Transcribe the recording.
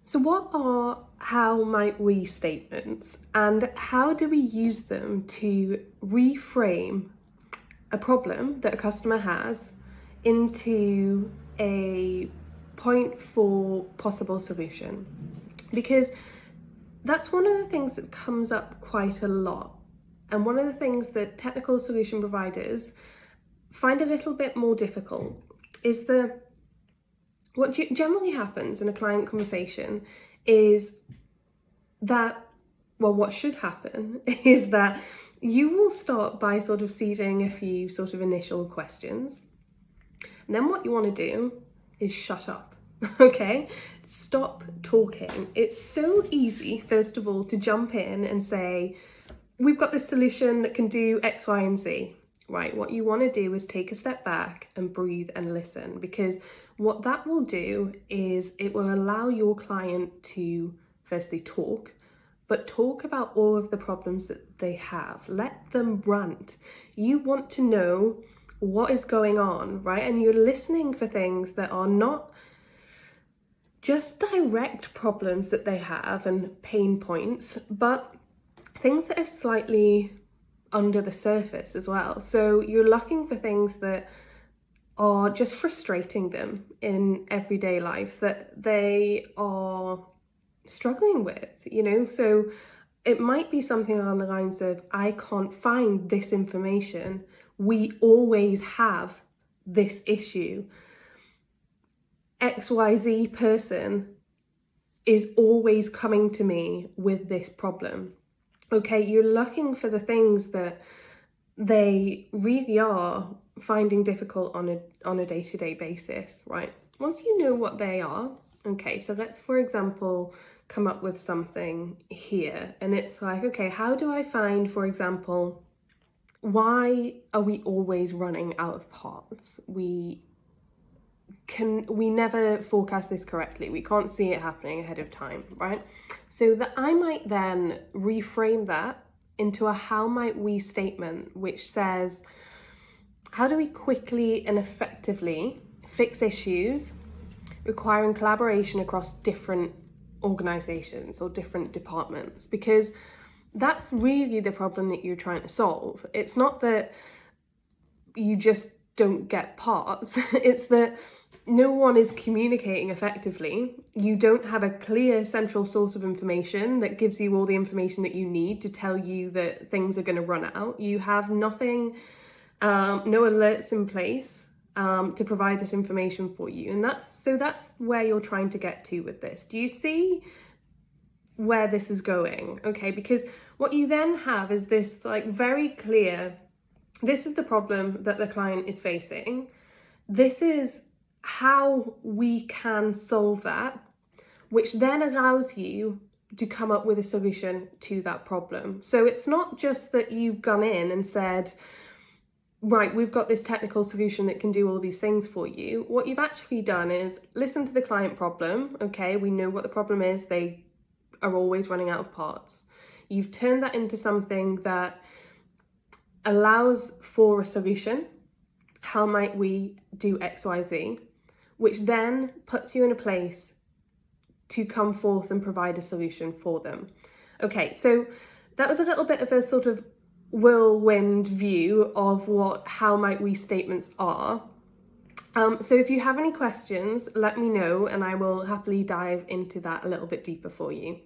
So what are how might we statements, and how do we use them to reframe a problem that a customer has into a point for possible solution? Because that's one of the things that comes up quite a lot, and one of the things that technical solution providers find a little bit more difficult is what generally happens in a client conversation is that, well, what should happen is that you will start by sort of seeding a few sort of initial questions. And then what you want to do is shut up, okay? Stop talking. It's so easy, first of all, to jump in and say, we've got this solution that can do X, Y, and Z. Right, what you want to do is take a step back and breathe and listen, because what that will do is it will allow your client to firstly talk, but talk about all of the problems that they have. Let them rant. You want to know what is going on, right? And you're listening for things that are not just direct problems that they have and pain points, but things that are slightly under the surface as well. So you're looking for things that are just frustrating them in everyday life, that they are struggling with, So it might be something along the lines of, I can't find this information. We always have this issue. XYZ person is always coming to me with this problem. Okay, you're looking for the things that they really are finding difficult on a day-to-day basis, right? Once you know what they are, okay, so let's, for example, come up with something here. And it's like, okay, how do I find, for example, why are we always running out of parts? We never forecast this correctly. We can't see it happening ahead of time, right? So that I might then reframe that into a how might we statement, which says, how do we quickly and effectively fix issues requiring collaboration across different organizations or different departments? Because that's really the problem that you're trying to solve. It's not that you just don't get parts. It's that no one is communicating effectively. You don't have a clear central source of information that gives you all the information that you need to tell you that things are going to run out. You have nothing, no alerts in place to provide this information for you. And that's where you're trying to get to with this. Do you see where this is going? Okay, because what you then have is this like very clear, this is the problem that the client is facing. This is how we can solve that, which then allows you to come up with a solution to that problem. So it's not just that you've gone in and said, right, we've got this technical solution that can do all these things for you. What you've actually done is listen to the client problem. Okay, we know what the problem is. They are always running out of parts. You've turned that into something that allows for a solution. How might we do X, Y, Z? Which then puts you in a place to come forth and provide a solution for them. Okay, so that was a little bit of a sort of whirlwind view of what how might we statements are. So if you have any questions, let me know and I will happily dive into that a little bit deeper for you.